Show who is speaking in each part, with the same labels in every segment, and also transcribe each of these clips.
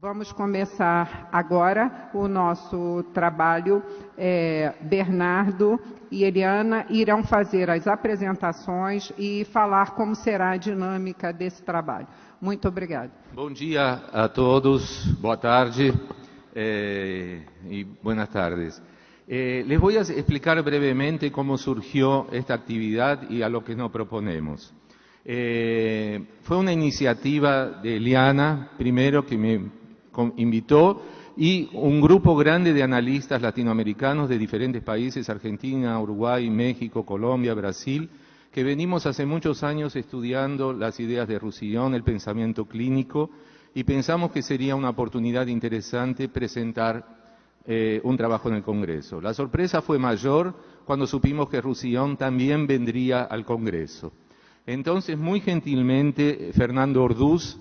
Speaker 1: Vamos começar agora o nosso trabalho. Bernardo e Eliana irão fazer as apresentações e falar como será a dinâmica desse trabalho. Muito obrigado.
Speaker 2: Bom dia a todos, boa tarde y buenas tardes. Les voy a explicar brevemente cómo surgió esta actividad y a lo que nos proponemos. Fue una iniciativa de Eliana, primero, que me invitó, y un grupo grande de analistas latinoamericanos de diferentes países, Argentina, Uruguay, México, Colombia, Brasil, que venimos hace muchos años estudiando las ideas de Roussillon, el pensamiento clínico, y pensamos que sería una oportunidad interesante presentar un trabajo en el Congreso. La sorpresa fue mayor cuando supimos que Roussillon también vendría al Congreso. Entonces, muy gentilmente, Fernando Orduz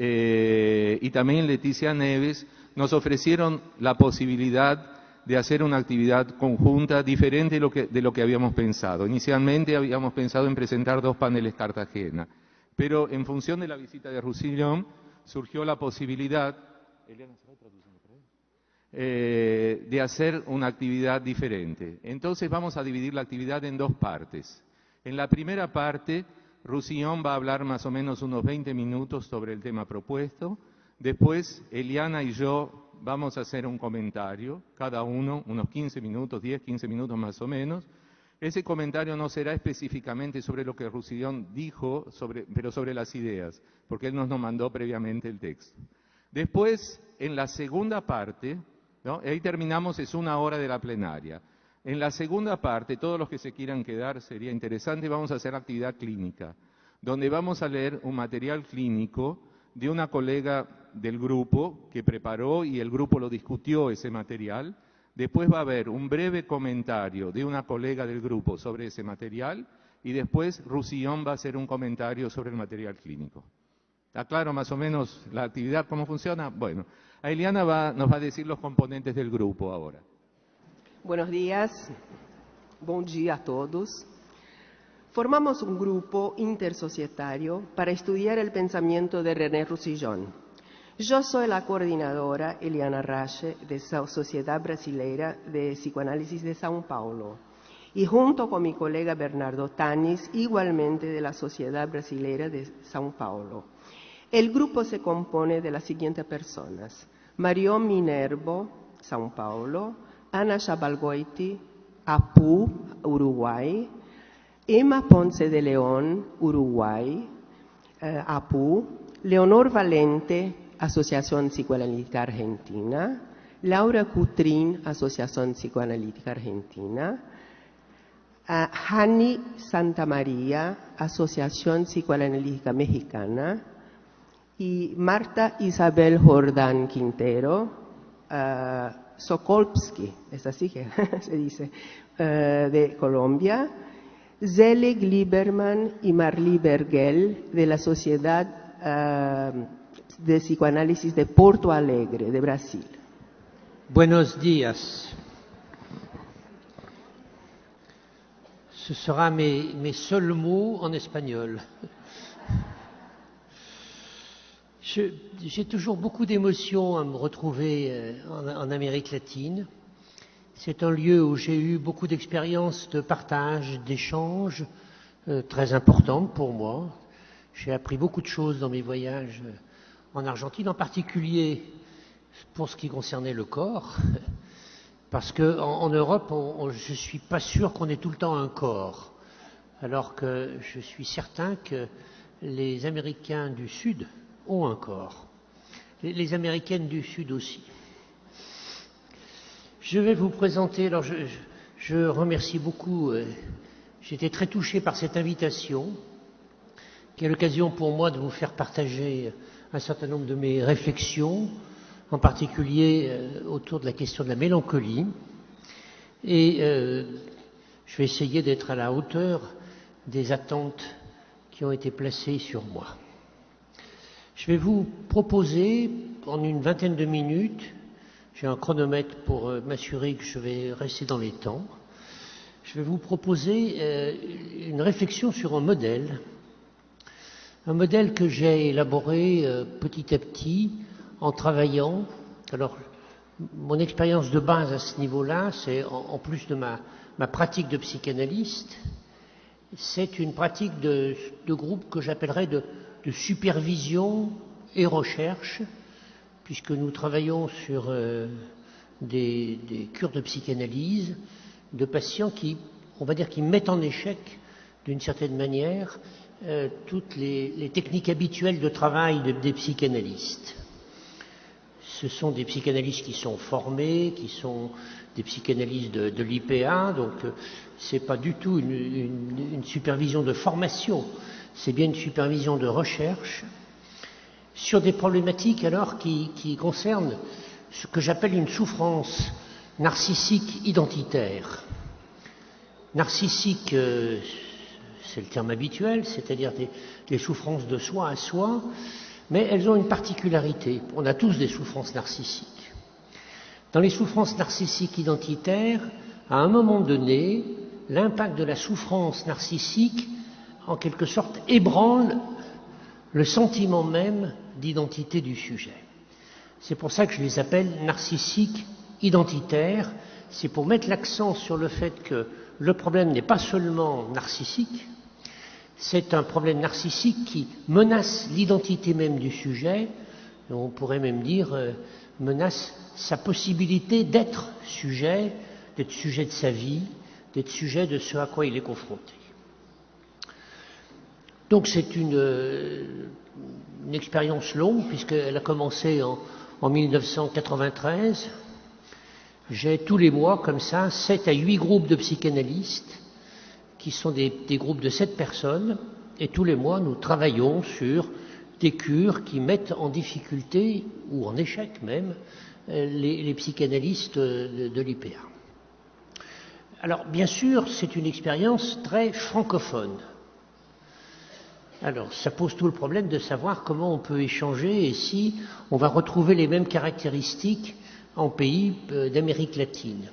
Speaker 2: y también Leticia Neves nos ofrecieron la posibilidad de hacer una actividad conjunta diferente de lo que habíamos pensado. Inicialmente habíamos pensado en presentar 2 paneles Cartagena, pero en función de la visita de Roussillon surgió la posibilidad de hacer una actividad diferente. Entonces vamos a dividir la actividad en 2 partes. En la primera parte, Roussillon va a hablar más o menos unos 20 minutos sobre el tema propuesto. Después, Eliana y yo vamos a hacer un comentario, cada uno, unos 15 minutos, 10, 15 minutos más o menos. Ese comentario no será específicamente sobre lo que Roussillon dijo, pero sobre las ideas, porque él nos mandó previamente el texto. Después, en la segunda parte, ¿no? Ahí terminamos, es 1 hora de la plenaria. En la segunda parte, todos los que se quieran quedar, sería interesante, vamos a hacer actividad clínica, donde vamos a leer un material clínico de una colega del grupo que preparó y el grupo lo discutió ese material. Después va a haber un breve comentario de una colega del grupo sobre ese material y después Roussillon va a hacer un comentario sobre el material clínico. ¿Está claro más o menos la actividad, cómo funciona? Bueno, Eliana nos va a decir los componentes del grupo ahora.
Speaker 3: Buenos días, bom dia a todos. Formamos un grupo intersocietario para estudiar el pensamiento de René Roussillon. Yo soy la coordinadora Eliana Rache de la Sociedad Brasileira de Psicoanálisis de São Paulo y junto con mi colega Bernardo Tanis, igualmente de la Sociedad Brasileira de São Paulo. El grupo se compone de las siguientes personas: Marion Minervo, São Paulo; Ana Chabalgoiti, Apu, Uruguay; Emma Ponce de León, Uruguay, Apu; Leonor Valente, Asociación Psicoanalítica Argentina; Laura Cutrin, Asociación Psicoanalítica Argentina; Hani Santamaría, Asociación Psicoanalítica Mexicana; y Marta Isabel Jordán Quintero, Sokolsky, es así que se dice, de Colombia; Zelig Lieberman y Marlí Bergel, de la Sociedad de Psicoanálisis de Porto Alegre, de Brasil.
Speaker 4: Buenos días. Ce sera mes seuls mots en espagnol. J'ai toujours beaucoup d'émotions à me retrouver en Amérique latine. C'est un lieu où j'ai eu beaucoup d'expériences de partage, d'échanges très importantes pour moi. J'ai appris beaucoup de choses dans mes voyages en Argentine, en particulier pour ce qui concernait le corps, parce qu'en Europe, je ne suis pas sûr qu'on ait tout le temps un corps, alors que je suis certain que les Américains du Sud ont un corps. Les Américaines du Sud aussi. Je vais vous présenter, alors je remercie beaucoup, j'ai été très touché par cette invitation, qui est l'occasion pour moi de vous faire partager un certain nombre de mes réflexions, en particulier autour de la question de la mélancolie. Et je vais essayer d'être à la hauteur des attentes qui ont été placées sur moi. Je vais vous proposer, en une vingtaine de minutes, j'ai un chronomètre pour m'assurer que je vais rester dans les temps, je vais vous proposer une réflexion sur un modèle que j'ai élaboré petit à petit en travaillant. Alors, mon expérience de base à ce niveau-là, c'est en plus de ma pratique de psychanalyste, c'est une pratique de groupe que j'appellerais de supervision et recherche, puisque nous travaillons sur des cures de psychanalyse de patients qui, on va dire, qui mettent en échec, d'une certaine manière, toutes les techniques habituelles de travail des psychanalystes. Ce sont des psychanalystes qui sont formés, qui sont des psychanalystes de l'IPA, donc c'est pas du tout une supervision de formation, c'est bien une supervision de recherche sur des problématiques alors qui concernent ce que j'appelle une souffrance narcissique identitaire. Narcissique, c'est le terme habituel, c'est-à-dire des souffrances de soi à soi, mais elles ont une particularité. On a tous des souffrances narcissiques. Dans les souffrances narcissiques identitaires, à un moment donné, l'impact de la souffrance narcissique, en quelque sorte, ébranle le sentiment même d'identité du sujet. C'est pour ça que je les appelle narcissiques identitaires. C'est pour mettre l'accent sur le fait que le problème n'est pas seulement narcissique, c'est un problème narcissique qui menace l'identité même du sujet, on pourrait même dire menace sa possibilité d'être sujet de sa vie, d'être sujet de ce à quoi il est confronté. Donc c'est une expérience longue, puisqu'elle a commencé en 1993. J'ai tous les mois, comme ça, 7 à 8 groupes de psychanalystes, qui sont des groupes de 7 personnes, et tous les mois, nous travaillons sur des cures qui mettent en difficulté, ou en échec même, les psychanalystes de l'IPA. Alors, bien sûr, c'est une expérience très francophone. Alors, ça pose tout le problème de savoir comment on peut échanger et si on va retrouver les mêmes caractéristiques en pays d'Amérique latine.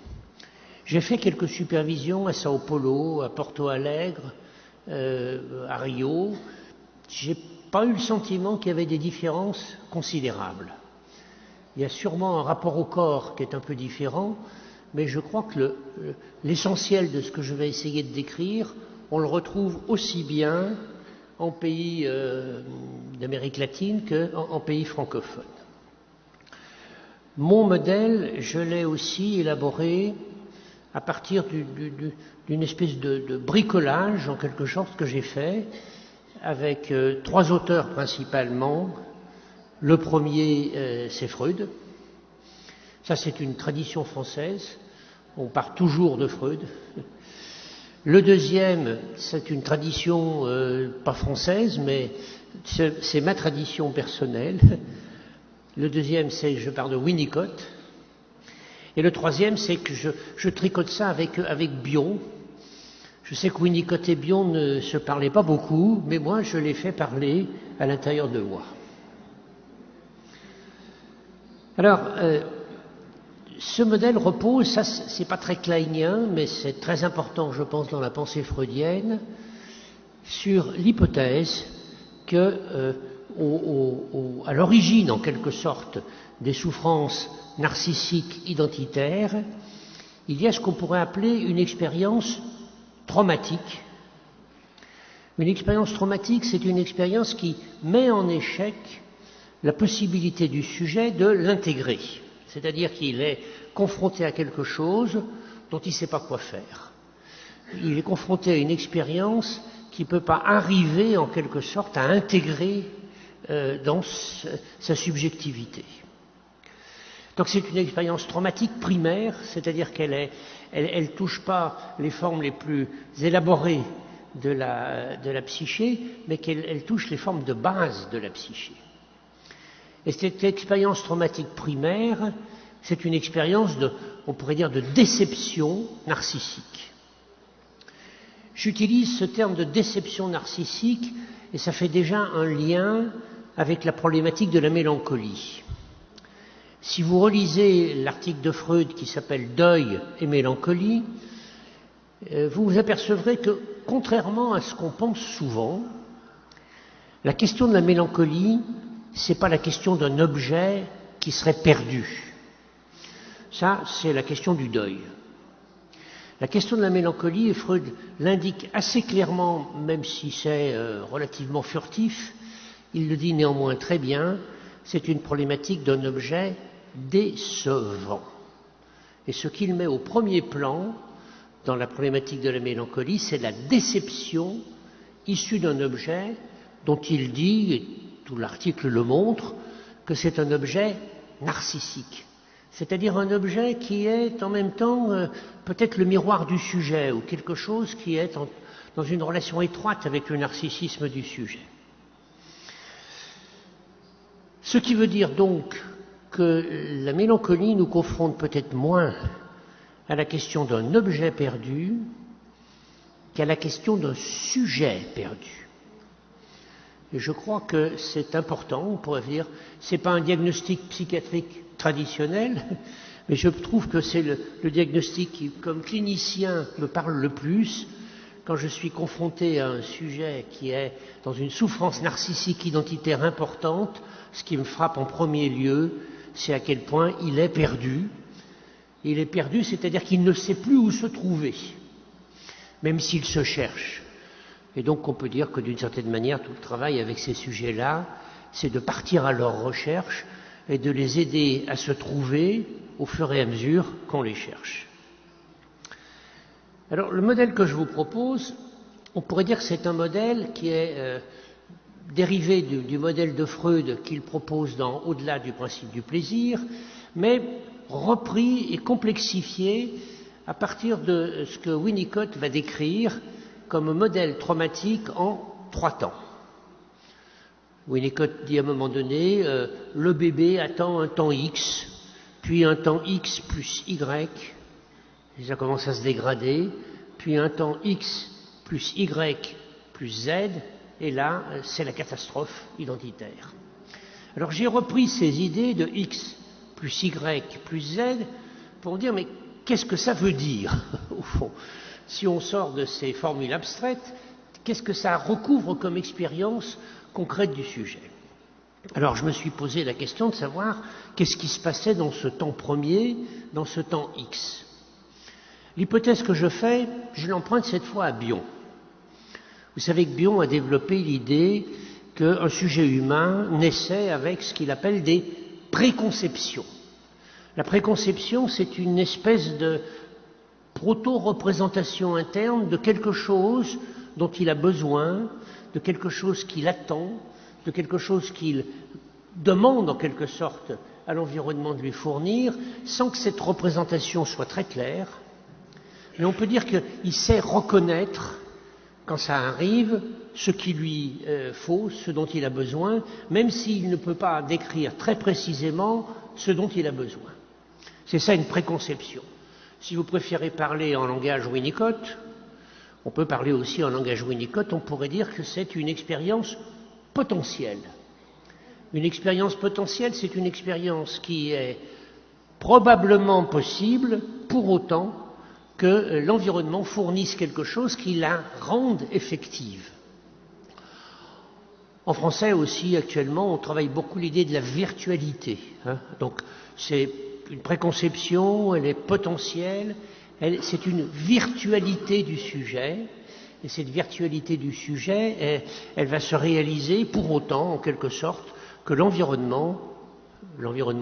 Speaker 4: J'ai fait quelques supervisions à Sao Paulo, à Porto Alegre, à Rio. J'ai pas eu le sentiment qu'il y avait des différences considérables. Il y a sûrement un rapport au corps qui est un peu différent, mais je crois que l'essentiel de ce que je vais essayer de décrire, on le retrouve aussi bien en pays d'Amérique latine qu'en pays francophone. Mon modèle, je l'ai aussi élaboré à partir d'une espèce de bricolage, en quelque sorte, que j'ai fait avec 3 auteurs principalement. Le premier, c'est Freud. Ça, c'est une tradition française. On part toujours de Freud. Le deuxième, c'est une tradition pas française, mais c'est ma tradition personnelle. Le deuxième, c'est je pars de Winnicott. Et le troisième, c'est que je tricote ça avec Bion. Je sais que Winnicott et Bion ne se parlaient pas beaucoup, mais moi, je les fais parler à l'intérieur de moi. Alors, ce modèle repose, ça c'est pas très kleinien, mais c'est très important, je pense, dans la pensée freudienne, sur l'hypothèse que, à l'origine, en quelque sorte, des souffrances narcissiques identitaires, il y a ce qu'on pourrait appeler une expérience traumatique. Une expérience traumatique, c'est une expérience qui met en échec la possibilité du sujet de l'intégrer. C'est-à-dire qu'il est confronté à quelque chose dont il ne sait pas quoi faire. Il est confronté à une expérience qui ne peut pas arriver, en quelque sorte, à intégrer dans sa subjectivité. Donc c'est une expérience traumatique primaire, c'est-à-dire qu'elle elle touche pas les formes les plus élaborées de la psyché, mais qu'elle touche les formes de base de la psyché. Et cette expérience traumatique primaire, c'est une expérience on pourrait dire, de déception narcissique. J'utilise ce terme de déception narcissique et ça fait déjà un lien avec la problématique de la mélancolie. Si vous relisez l'article de Freud qui s'appelle « Deuil et mélancolie », vous vous apercevrez que, contrairement à ce qu'on pense souvent, la question de la mélancolie, ce n'est pas la question d'un objet qui serait perdu. Ça, c'est la question du deuil. La question de la mélancolie, et Freud l'indique assez clairement, même si c'est relativement furtif, il le dit néanmoins très bien, c'est une problématique d'un objet décevant. Et ce qu'il met au premier plan dans la problématique de la mélancolie, c'est la déception issue d'un objet dont il dit, et tout l'article le montre, que c'est un objet narcissique. C'est-à-dire un objet qui est en même temps peut-être le miroir du sujet ou quelque chose qui est dans une relation étroite avec le narcissisme du sujet. Ce qui veut dire donc que la mélancolie nous confronte peut-être moins à la question d'un objet perdu qu'à la question d'un sujet perdu. Et je crois que c'est important, on pourrait dire, c'est pas un diagnostic psychiatrique traditionnel, mais je trouve que c'est le diagnostic qui, comme clinicien, me parle le plus quand je suis confronté à un sujet qui est dans une souffrance narcissique identitaire importante. Ce qui me frappe en premier lieu, c'est à quel point il est perdu. Il est perdu, c'est-à-dire qu'il ne sait plus où se trouver, même s'il se cherche. Et donc on peut dire que d'une certaine manière, tout le travail avec ces sujets-là, c'est de partir à leur recherche et de les aider à se trouver au fur et à mesure qu'on les cherche. Alors le modèle que je vous propose, on pourrait dire que c'est un modèle qui est dérivé du modèle de Freud qu'il propose dans Au-delà du principe du plaisir, mais repris et complexifié à partir de ce que Winnicott va décrire comme modèle traumatique en 3 temps. Winnicott dit à un moment donné, le bébé attend un temps X, puis un temps X plus Y, et ça commence à se dégrader, puis un temps X plus Y plus Z, et là, c'est la catastrophe identitaire. Alors j'ai repris ces idées de X plus Y plus Z pour dire, mais qu'est-ce que ça veut dire, au fond? Si on sort de ces formules abstraites, qu'est-ce que ça recouvre comme expérience concrète du sujet? Alors je me suis posé la question de savoir qu'est-ce qui se passait dans ce temps premier, dans ce temps X. L'hypothèse que je fais, je l'emprunte cette fois à Bion. Vous savez que Bion a développé l'idée qu'un sujet humain naissait avec ce qu'il appelle des préconceptions. La préconception, c'est une espèce de proto-représentation interne de quelque chose dont il a besoin, de quelque chose qu'il attend, de quelque chose qu'il demande en quelque sorte à l'environnement de lui fournir, sans que cette représentation soit très claire. Mais on peut dire qu'il sait reconnaître, quand ça arrive, ce qu'il lui faut, ce dont il a besoin, même s'il ne peut pas décrire très précisément ce dont il a besoin. C'est ça une préconception. Si vous préférez parler en langage Winnicott, on peut parler aussi en langage Winnicott, on pourrait dire que c'est une expérience potentielle. Une expérience potentielle, c'est une expérience qui est probablement possible, pour autant que l'environnement fournisse quelque chose qui la rende effective. En français aussi, actuellement, on travaille beaucoup l'idée de la virtualité. Donc, c'est une préconception, elle est potentielle, c'est une virtualité du sujet, et cette virtualité du sujet, elle va se réaliser pour autant, en quelque sorte, que l'environnement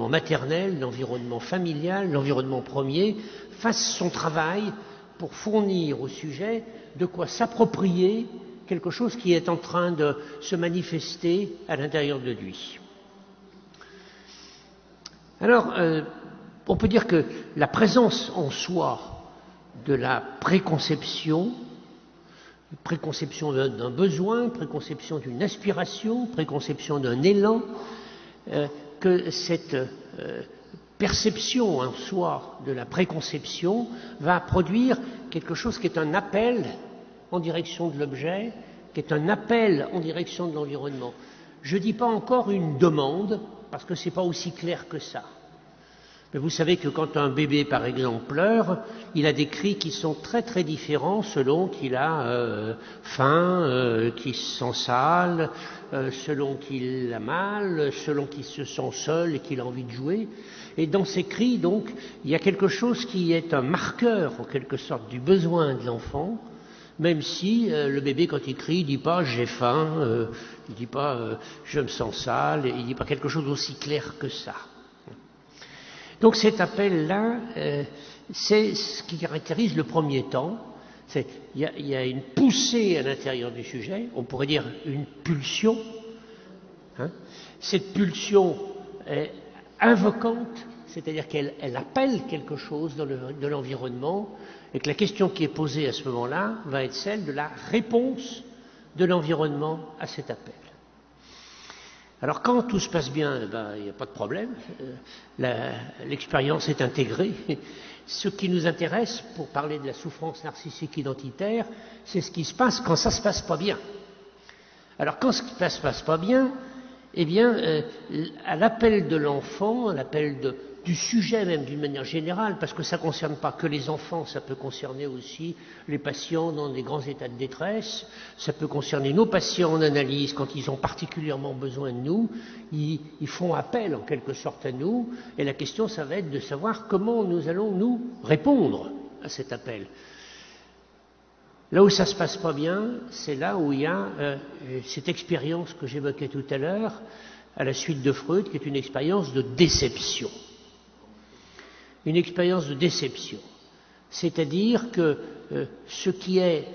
Speaker 4: maternel, l'environnement familial, l'environnement premier, fasse son travail pour fournir au sujet de quoi s'approprier quelque chose qui est en train de se manifester à l'intérieur de lui. Alors, on peut dire que la présence en soi de la préconception d'un besoin, préconception d'une aspiration, préconception d'un élan, que cette perception en soi de la préconception va produire quelque chose qui est un appel en direction de l'objet, qui est un appel en direction de l'environnement. Je ne dis pas encore une demande, parce que ce n'est pas aussi clair que ça. Mais vous savez que quand un bébé, par exemple, pleure, il a des cris qui sont très très différents selon qu'il a faim, qu'il se sent sale, selon qu'il a mal, selon qu'il se sent seul et qu'il a envie de jouer. Et dans ces cris, donc, il y a quelque chose qui est un marqueur, en quelque sorte, du besoin de l'enfant, même si le bébé, quand il crie, il dit pas « j'ai faim », il dit pas « je me sens sale », il dit pas quelque chose aussi clair que ça. Donc cet appel-là, c'est ce qui caractérise le premier temps. Il y a une poussée à l'intérieur du sujet, on pourrait dire une pulsion. Hein. Cette pulsion est invocante, c'est-à-dire qu'elle appelle quelque chose de l'environnement, et que la question qui est posée à ce moment-là va être celle de la réponse de l'environnement à cet appel. Alors quand tout se passe bien, il n'y a pas de problème, l'expérience est intégrée. Ce qui nous intéresse, pour parler de la souffrance narcissique identitaire, c'est ce qui se passe quand ça ne se passe pas bien. Alors quand ça ne se passe pas bien, eh bien, à l'appel de l'enfant, à l'appel du sujet même d'une manière générale, parce que ça ne concerne pas que les enfants, ça peut concerner aussi les patients dans des grands états de détresse, ça peut concerner nos patients en analyse quand ils ont particulièrement besoin de nous, ils font appel en quelque sorte à nous, et la question ça va être de savoir comment nous allons nous répondre à cet appel. Là où ça ne se passe pas bien, c'est là où il y a cette expérience que j'évoquais tout à l'heure, à la suite de Freud, qui est une expérience de déception. Une expérience de déception. C'est-à-dire que ce qui est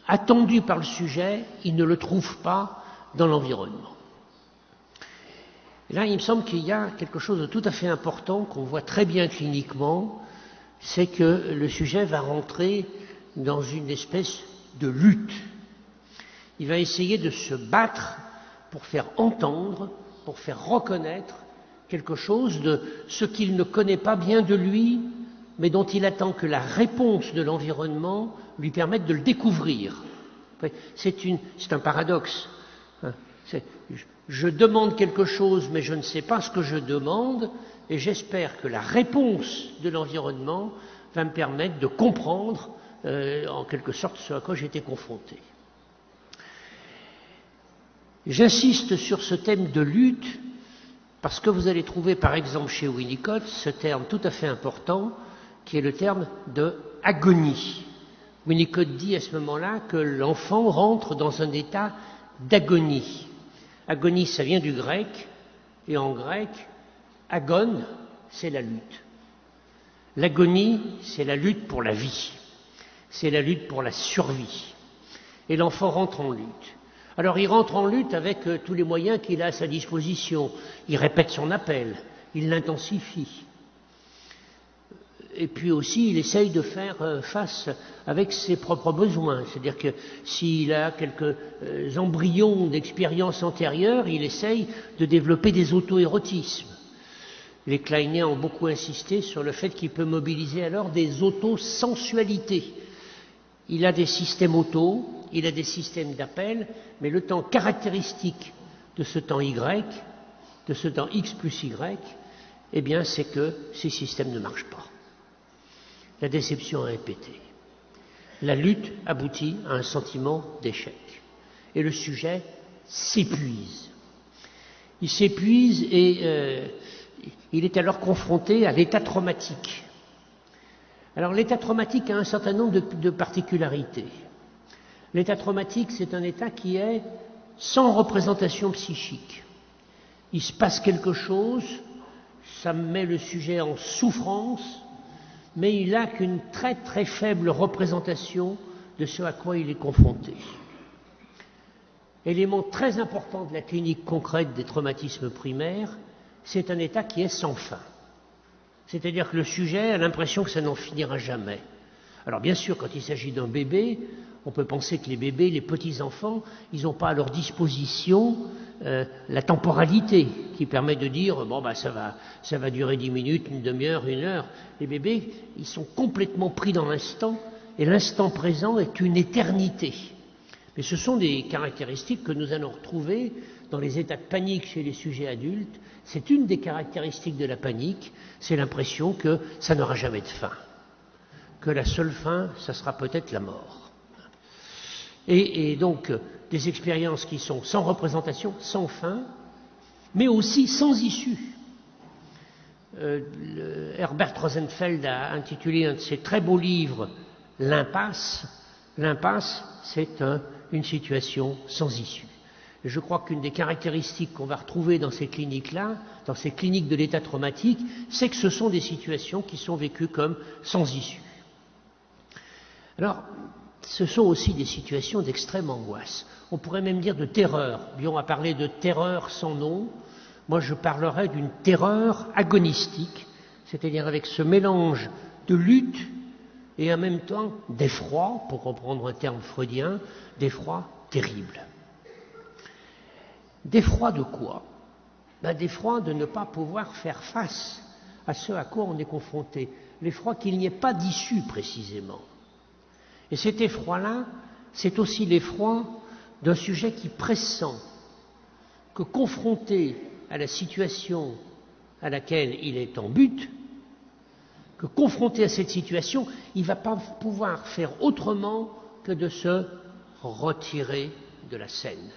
Speaker 4: attendu par le sujet, il ne le trouve pas dans l'environnement. Et là, il me semble qu'il y a quelque chose de tout à fait important qu'on voit très bien cliniquement, c'est que le sujet va rentrer dans une espèce de lutte. Il va essayer de se battre pour faire entendre, pour faire reconnaître quelque chose de ce qu'il ne connaît pas bien de lui, mais dont il attend que la réponse de l'environnement lui permette de le découvrir. C'est un paradoxe. Je demande quelque chose, mais je ne sais pas ce que je demande, et j'espère que la réponse de l'environnement va me permettre de comprendre en quelque sorte ce à quoi j'ai été confronté. J'insiste sur ce thème de lutte parce que vous allez trouver par exemple chez Winnicott ce terme tout à fait important qui est le terme de agonie. Winnicott dit à ce moment-là que l'enfant rentre dans un état d'agonie. Agonie, ça vient du grec, et en grec, agone, c'est la lutte. L'agonie, c'est la lutte pour la vie. C'est la lutte pour la survie. Et l'enfant rentre en lutte. Alors il rentre en lutte avec tous les moyens qu'il a à sa disposition. Il répète son appel, il l'intensifie. Et puis aussi, il essaye de faire face avec ses propres besoins. C'est-à-dire que s'il a quelques embryons d'expérience antérieure, il essaye de développer des auto-érotismes. Les Kleiniens ont beaucoup insisté sur le fait qu'il peut mobiliser alors des autosensualités. Il a des systèmes auto, il a des systèmes d'appel, mais le temps caractéristique de ce temps Y, de ce temps X plus Y, eh bien, c'est que ces systèmes ne marchent pas. La déception est répétée. La lutte aboutit à un sentiment d'échec. Et le sujet s'épuise. Il s'épuise et il est alors confronté à l'état traumatique. Alors l'état traumatique a un certain nombre de particularités. L'état traumatique, c'est un état qui est sans représentation psychique. Il se passe quelque chose, ça met le sujet en souffrance, mais il n'a qu'une très très faible représentation de ce à quoi il est confronté. Élément très important de la clinique concrète des traumatismes primaires, c'est un état qui est sans fin. C'est-à-dire que le sujet a l'impression que ça n'en finira jamais. Alors bien sûr, quand il s'agit d'un bébé, on peut penser que les bébés, les petits-enfants, ils n'ont pas à leur disposition la temporalité qui permet de dire bon ça va durer 10 minutes, une demi-heure, une heure. Les bébés, ils sont complètement pris dans l'instant et l'instant présent est une éternité. Mais ce sont des caractéristiques que nous allons retrouver dans les états de panique chez les sujets adultes. C'est une des caractéristiques de la panique, c'est l'impression que ça n'aura jamais de fin, que la seule fin, ça sera peut-être la mort. Et donc, des expériences qui sont sans représentation, sans fin, mais aussi sans issue. Herbert Rosenfeld a intitulé un de ses très beaux livres « L'impasse ». L'impasse, c'est une situation sans issue. Et je crois qu'une des caractéristiques qu'on va retrouver dans ces cliniques-là, dans ces cliniques de l'état traumatique, c'est que ce sont des situations qui sont vécues comme sans issue. Alors, ce sont aussi des situations d'extrême angoisse. On pourrait même dire de terreur. Bion a parlé de terreur sans nom. Moi, je parlerais d'une terreur agonistique, c'est-à-dire avec ce mélange de lutte et en même temps d'effroi, pour reprendre un terme freudien, d'effroi terrible. D'effroi de quoi? D'effroi de ne pas pouvoir faire face à ce à quoi on est confronté. L'effroi qu'il n'y ait pas d'issue précisément. Et cet effroi-là, c'est aussi l'effroi d'un sujet qui pressent que confronté à la situation à laquelle il est en but, que confronté à cette situation, il ne va pas pouvoir faire autrement que de se retirer de la scène,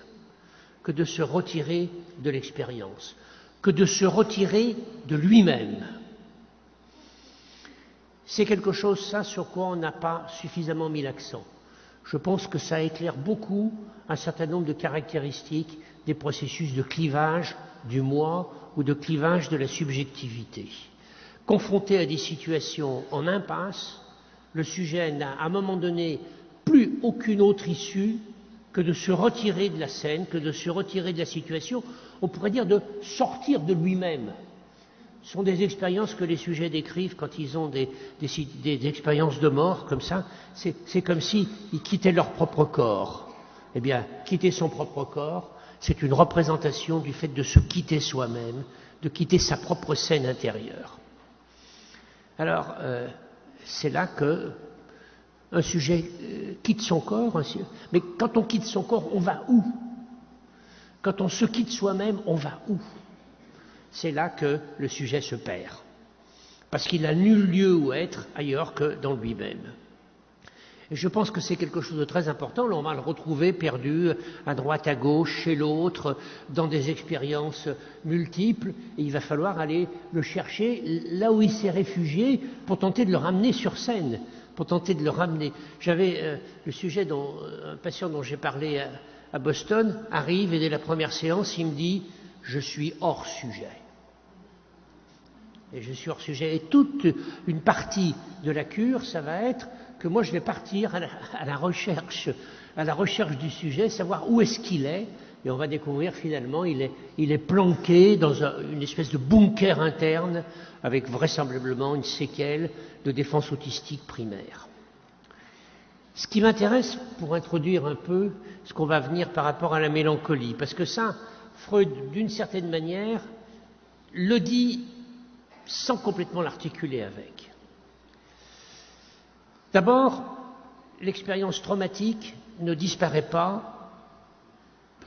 Speaker 4: que de se retirer de l'expérience, que de se retirer de lui-même. C'est quelque chose, ça, sur quoi on n'a pas suffisamment mis l'accent. Je pense que ça éclaire beaucoup un certain nombre de caractéristiques des processus de clivage du moi ou de clivage de la subjectivité. Confronté à des situations en impasse, le sujet n'a à un moment donné plus aucune autre issue que de se retirer de la scène, que de se retirer de la situation, on pourrait dire de sortir de lui-même. Ce sont des expériences que les sujets décrivent quand ils ont des expériences de mort, comme ça. C'est comme s'ils quittaient leur propre corps. Eh bien, quitter son propre corps, c'est une représentation du fait de se quitter soi-même, de quitter sa propre scène intérieure. Alors, c'est là que un sujet quitte son corps, mais quand on quitte son corps, on va où? Quand on se quitte soi-même, on va où? C'est là que le sujet se perd, parce qu'il n'a nul lieu où être ailleurs que dans lui-même. Et je pense que c'est quelque chose de très important. Là, on va le retrouver perdu à droite, à gauche, chez l'autre, dans des expériences multiples. Et il va falloir aller le chercher là où il s'est réfugié pour tenter de le ramener sur scène, pour tenter de le ramener. J'avais le sujet dont un patient dont j'ai parlé à Boston arrive et dès la première séance, il me dit « Je suis hors sujet ». Et je suis hors sujet. Et toute une partie de la cure, ça va être que moi je vais partir à la recherche du sujet, savoir où est-ce qu'il est, et on va découvrir finalement il est planqué dans une espèce de bunker interne avec vraisemblablement une séquelle de défense autistique primaire. Ce qui m'intéresse pour introduire un peu ce qu'on va venir par rapport à la mélancolie, parce que ça, Freud, d'une certaine manière, le dit sans complètement l'articuler avec. D'abord, l'expérience traumatique ne disparaît pas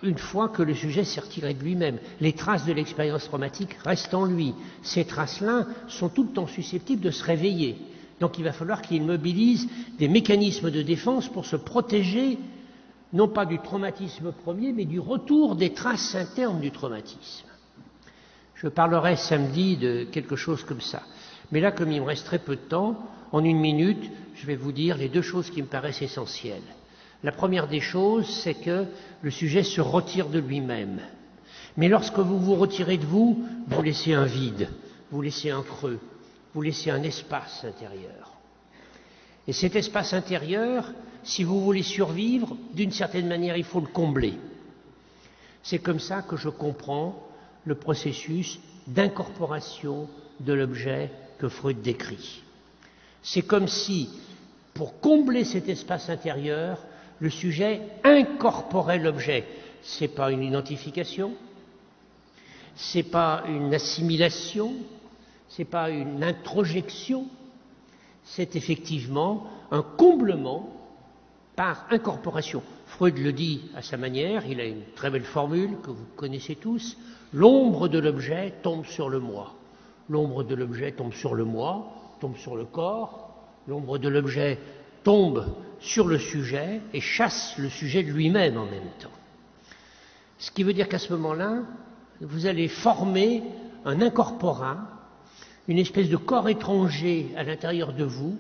Speaker 4: une fois que le sujet s'est retiré de lui-même. Les traces de l'expérience traumatique restent en lui. Ces traces-là sont tout le temps susceptibles de se réveiller. Donc il va falloir qu'il mobilise des mécanismes de défense pour se protéger, non pas du traumatisme premier, mais du retour des traces internes du traumatisme. Je parlerai samedi de quelque chose comme ça. Mais là, comme il me reste très peu de temps, en une minute, je vais vous dire les deux choses qui me paraissent essentielles. La première des choses, c'est que le sujet se retire de lui-même. Mais lorsque vous vous retirez de vous, vous laissez un vide, vous laissez un creux, vous laissez un espace intérieur. Et cet espace intérieur, si vous voulez survivre, d'une certaine manière, il faut le combler. C'est comme ça que je comprends le processus d'incorporation de l'objet que Freud décrit. C'est comme si, pour combler cet espace intérieur, le sujet incorporait l'objet. Ce n'est pas une identification, ce n'est pas une assimilation, ce n'est pas une introjection, c'est effectivement un comblement par incorporation. Freud le dit à sa manière, il a une très belle formule que vous connaissez tous, l'ombre de l'objet tombe sur le moi. L'ombre de l'objet tombe sur le moi, tombe sur le corps, l'ombre de l'objet tombe sur le sujet et chasse le sujet de lui-même en même temps. Ce qui veut dire qu'à ce moment-là, vous allez former un incorporat, une espèce de corps étranger à l'intérieur de vous,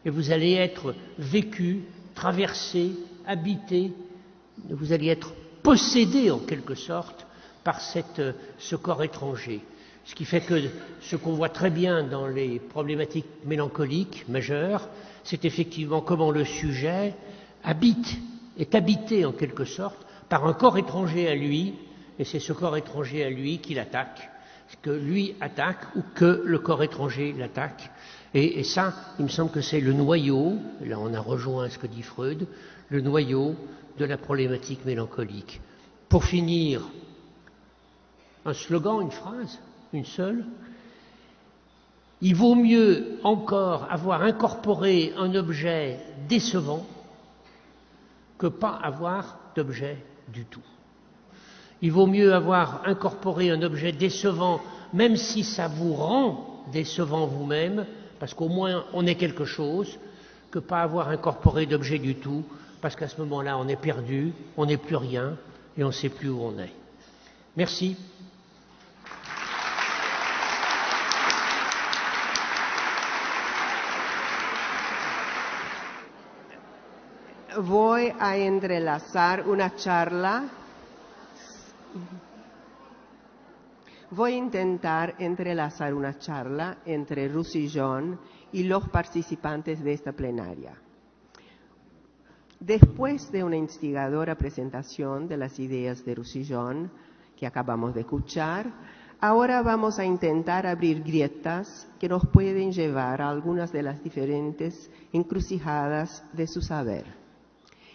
Speaker 4: et vous allez être vécu, traversé, habité, vous allez être possédé en quelque sorte par ce corps étranger. Ce qui fait que ce qu'on voit très bien dans les problématiques mélancoliques majeures, c'est effectivement comment le sujet est habité en quelque sorte par un corps étranger à lui, et c'est ce corps étranger à lui qui l'attaque, que lui attaque ou que le corps étranger l'attaque. Et ça, il me semble que c'est le noyau, là on a rejoint ce que dit Freud, le noyau de la problématique mélancolique. Pour finir, un slogan, une phrase, une seule. Il vaut mieux encore avoir incorporé un objet décevant que pas avoir d'objet du tout. Il vaut mieux avoir incorporé un objet décevant, même si ça vous rend décevant vous-même, parce qu'au moins on est quelque chose, que pas avoir incorporé d'objet du tout, parce qu'à ce moment-là on est perdu, on n'est plus rien et on ne sait plus où on est. Merci.
Speaker 3: Voy a entrelazar una charla. Voy a intentar entrelazar una charla entre Roussillon y los participantes de esta plenaria. Después de una instigadora presentación de las ideas de Roussillon que acabamos de escuchar, ahora vamos a intentar abrir grietas que nos pueden llevar a algunas de las diferentes encrucijadas de su saber.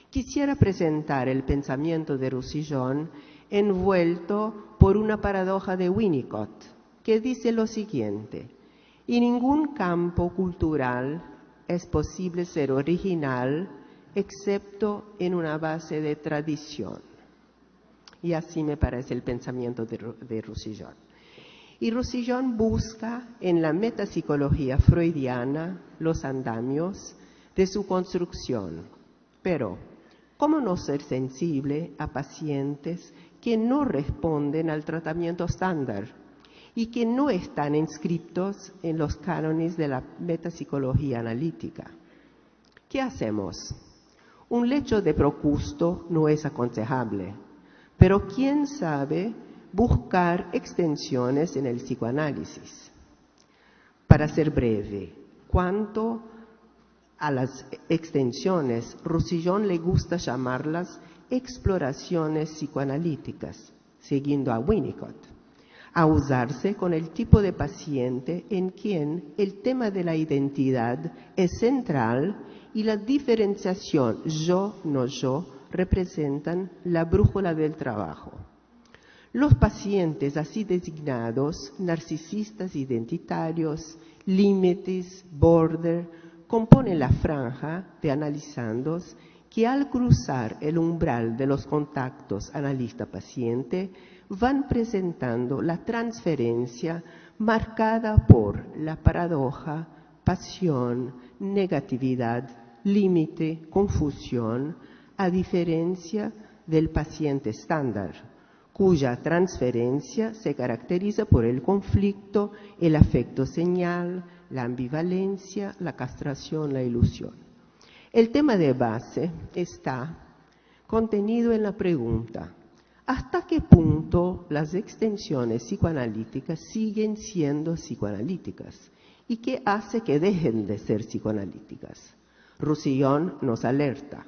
Speaker 3: Quisiera presentar el pensamiento de Roussillon envuelto por una paradoja de Winnicott, que dice lo siguiente: en ningún campo cultural es posible ser original excepto en una base de tradición. Y así me parece el pensamiento de Roussillon. Y Roussillon busca en la metapsicología freudiana los andamios de su construcción. Pero, ¿cómo no ser sensible a pacientes que no responden al tratamiento estándar y que no están inscritos en los cánones de la metapsicología analítica? ¿Qué hacemos? Un lecho de Procusto no es aconsejable, pero quién sabe buscar extensiones en el psicoanálisis. Para ser breve, cuanto a las extensiones, Roussillon le gusta llamarlas exploraciones psicoanalíticas, siguiendo a Winnicott, a usarse con el tipo de paciente en quien el tema de la identidad es central y la diferenciación yo, no yo, representan la brújula del trabajo. Los pacientes así designados, narcisistas identitarios, límites, border, componen la franja de analizandos que al cruzar el umbral de los contactos analista-paciente van presentando la transferencia marcada por la paradoja, pasión, negatividad, límite, confusión, a diferencia del paciente estándar, cuya transferencia se caracteriza por el conflicto, el afecto señal, la ambivalencia, la castración, la ilusión. El tema de base está contenido en la pregunta: ¿hasta qué punto las extensiones psicoanalíticas siguen siendo psicoanalíticas? ¿Y qué hace que dejen de ser psicoanalíticas? Roussillon nos alerta: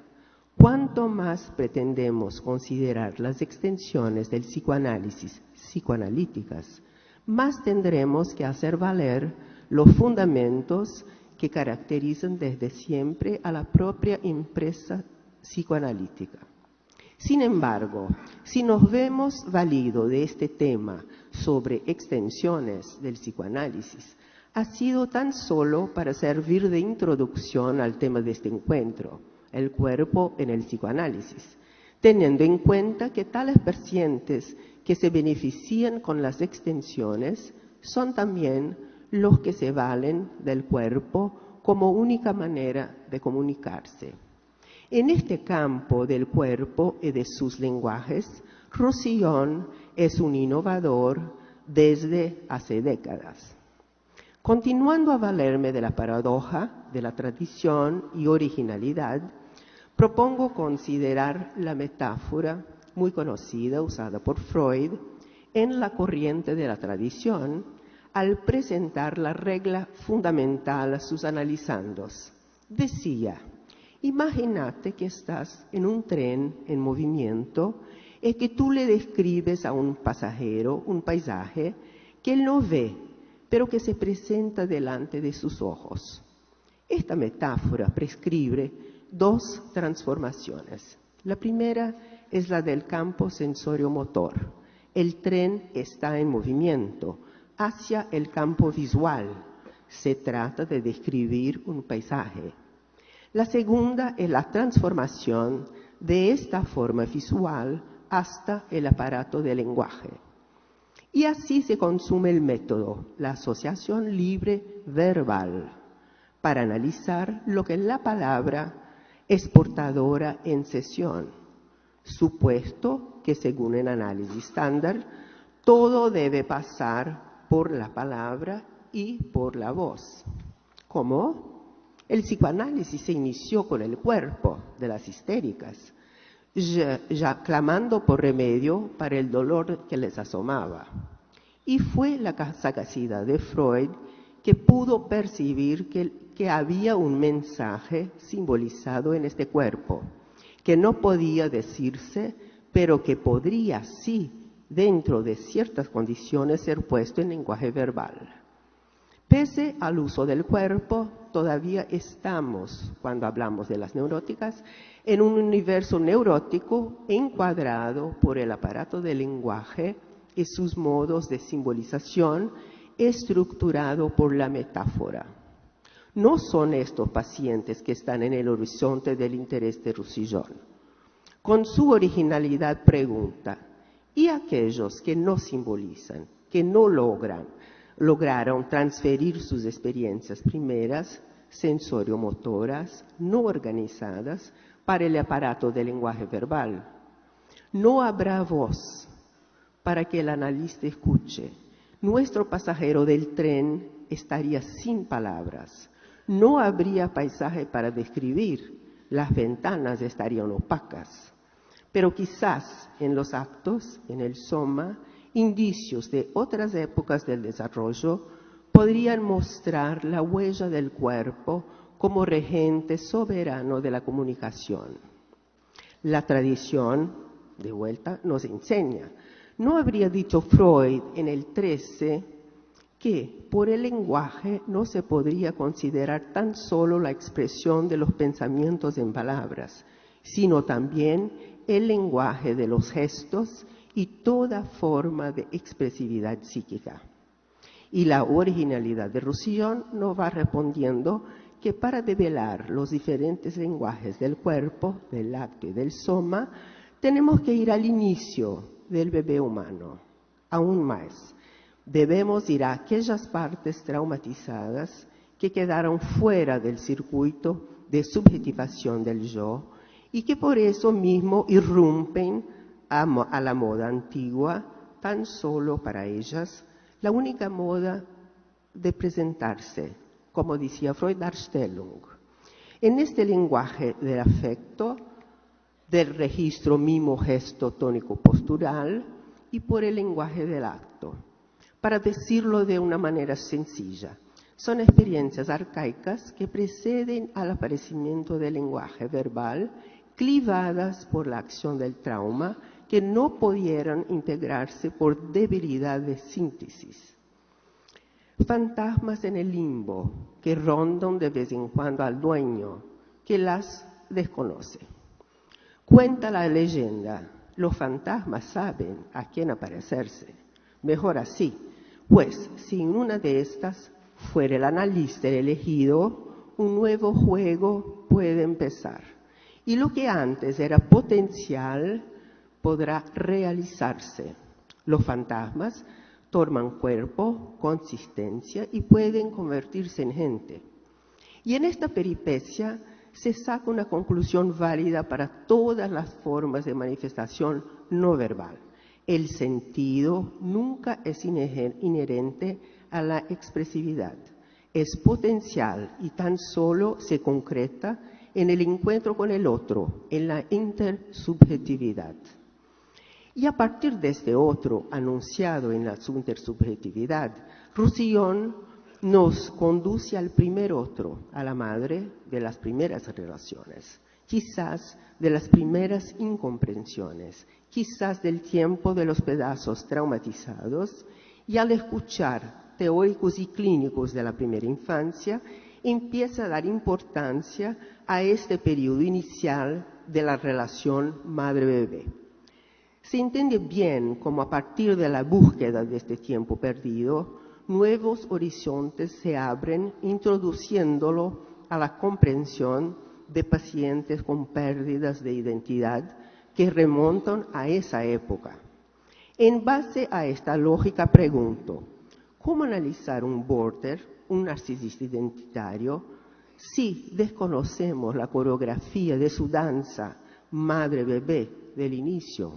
Speaker 3: cuanto más pretendemos considerar las extensiones del psicoanálisis psicoanalíticas, más tendremos que hacer valer los fundamentos que caracterizan desde siempre a la propia empresa psicoanalítica. Sin embargo, si nos vemos valido de este tema sobre extensiones del psicoanálisis, ha sido tan solo para servir de introducción al tema de este encuentro, el cuerpo en el psicoanálisis, teniendo en cuenta que tales pacientes que se benefician con las extensiones son también los que se valen del cuerpo como única manera de comunicarse. En este campo del cuerpo y de sus lenguajes, Roussillon es un innovador desde hace décadas. Continuando a valerme de la paradoja, de la tradición y originalidad, propongo considerar la metáfora muy conocida usada por Freud en la corriente de la tradición al presentar la regla fundamental a sus analizandos. Decía: imagínate que estás en un tren en movimiento y que tú le describes a un pasajero un paisaje que él no ve, pero que se presenta delante de sus ojos. Esta metáfora prescribe dos transformaciones. La primera es la del campo sensorio-motor. El tren está en movimiento hacia el campo visual. Se trata de describir un paisaje. La segunda es la transformación de esta forma visual hasta el aparato del lenguaje. Y así se consume el método, la asociación libre verbal, para analizar lo que la palabra es portadora en sesión, supuesto que según el análisis estándar, todo debe pasar por la palabra y por la voz. ¿Cómo? El psicoanálisis se inició con el cuerpo de las histéricas, ya clamando por remedio para el dolor que les asomaba. Y fue la sagacidad de Freud que pudo percibir que había un mensaje simbolizado en este cuerpo, que no podía decirse, pero que podría, sí, dentro de ciertas condiciones, ser puesto en lenguaje verbal. Pese al uso del cuerpo, todavía estamos, cuando hablamos de las neuróticas, en un universo neurótico encuadrado por el aparato del lenguaje y sus modos de simbolización, estructurado por la metáfora. No son estos pacientes que están en el horizonte del interés de Roussillon. Con su originalidad pregunta: ¿y aquellos que no simbolizan, que no lograron transferir sus experiencias primeras, sensorio-motoras, no organizadas, para el aparato del lenguaje verbal? No habrá voz para que el analista escuche. Nuestro pasajero del tren estaría sin palabras. No habría paisaje para describir. Las ventanas estarían opacas. Pero quizás en los actos, en el soma, indicios de otras épocas del desarrollo podrían mostrar la huella del cuerpo como regente soberano de la comunicación. La tradición, de vuelta, nos enseña. ¿No habría dicho Freud en el 13 que por el lenguaje no se podría considerar tan solo la expresión de los pensamientos en palabras, sino también el lenguaje de los gestos y toda forma de expresividad psíquica? Y la originalidad de Roussillon nos va respondiendo que para develar los diferentes lenguajes del cuerpo, del acto y del soma, tenemos que ir al inicio del bebé humano. Aún más, debemos ir a aquellas partes traumatizadas que quedaron fuera del circuito de subjetivación del yo y que por eso mismo irrumpen a la moda antigua, tan solo para ellas, la única moda de presentarse, como decía Freud, Darstellung. En este lenguaje del afecto, del registro mimo-gesto tónico-postural y por el lenguaje del acto. Para decirlo de una manera sencilla, son experiencias arcaicas que preceden al aparecimiento del lenguaje verbal, clivadas por la acción del trauma, que no pudieran integrarse por debilidad de síntesis. Fantasmas en el limbo que rondan de vez en cuando al dueño, que las desconoce. Cuenta la leyenda, los fantasmas saben a quién aparecerse. Mejor así, pues si en una de estas fuera el analista el elegido, un nuevo juego puede empezar. Y lo que antes era potencial podrá realizarse. Los fantasmas toman cuerpo, consistencia y pueden convertirse en gente. Y en esta peripecia se saca una conclusión válida para todas las formas de manifestación no verbal. El sentido nunca es inherente a la expresividad. Es potencial y tan solo se concreta en el encuentro con el otro, en la intersubjetividad. Y a partir de este otro, anunciado en la intersubjetividad, Roussillon nos conduce al primer otro, a la madre de las primeras relaciones, quizás de las primeras incomprensiones, quizás del tiempo de los pedazos traumatizados, y al escuchar teóricos y clínicos de la primera infancia, empieza a dar importancia a este periodo inicial de la relación madre-bebé. Se entiende bien cómo a partir de la búsqueda de este tiempo perdido, nuevos horizontes se abren, introduciéndolo a la comprensión de pacientes con pérdidas de identidad que remontan a esa época. En base a esta lógica pregunto, ¿cómo analizar un border, un narcisista identitario, si desconocemos la coreografía de su danza madre-bebé del inicio?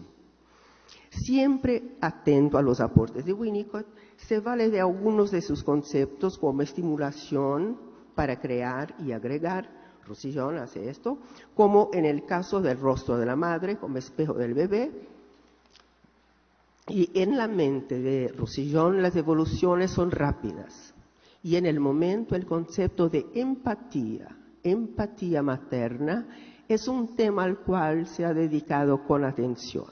Speaker 3: Siempre atento a los aportes de Winnicott, se vale de algunos de sus conceptos como estimulación para crear y agregar. Roussillon hace esto, como en el caso del rostro de la madre como espejo del bebé. Y en la mente de Roussillon las evoluciones son rápidas. Y en el momento el concepto de empatía materna, es un tema al cual se ha dedicado con atención.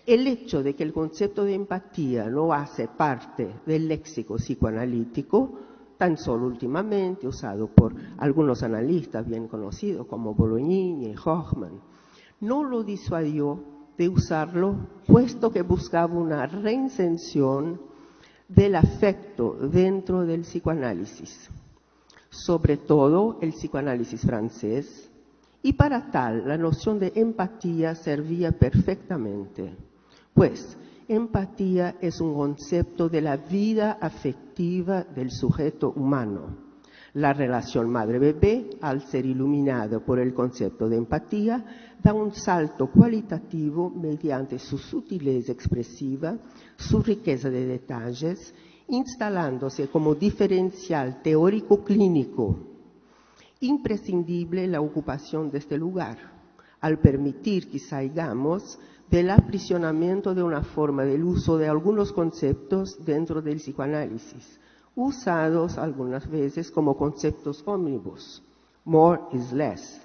Speaker 3: El hecho de que el concepto de empatía no hace parte del léxico psicoanalítico, tan solo últimamente usado por algunos analistas bien conocidos como Bolognini y Hoffman, no lo disuadió de usarlo, puesto que buscaba una reinserción del afecto dentro del psicoanálisis, sobre todo el psicoanálisis francés, y para tal la noción de empatía servía perfectamente. Pues empatía es un concepto de la vida afectiva del sujeto humano. La relación madre-bebé, al ser iluminada por el concepto de empatía, da un salto cualitativo mediante su sutileza expresiva, su riqueza de detalles, instalándose como diferencial teórico-clínico. Imprescindible la ocupación de este lugar, al permitir que salgamos del aprisionamiento de una forma del uso de algunos conceptos dentro del psicoanálisis, usados algunas veces como conceptos ómnibus. More is less.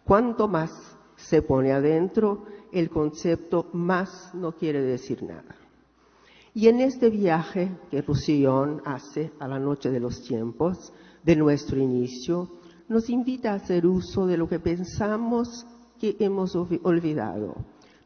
Speaker 3: Cuanto más se pone adentro, el concepto más no quiere decir nada. Y en este viaje que Roussillon hace a la noche de los tiempos, de nuestro inicio, nos invita a hacer uso de lo que pensamos que hemos olvidado,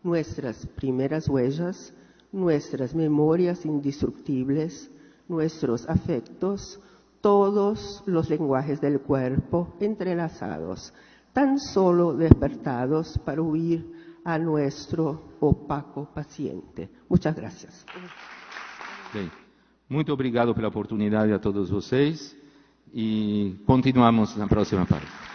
Speaker 3: nuestras primeras huellas, nuestras memorias indestructibles, nuestros afectos, todos los lenguajes del cuerpo entrelazados, tan solo despertados para huir a nuestro opaco paciente. Muchas gracias.
Speaker 2: Bem, muito obrigado pela oportunidade a todos vocês e continuamos na próxima parte.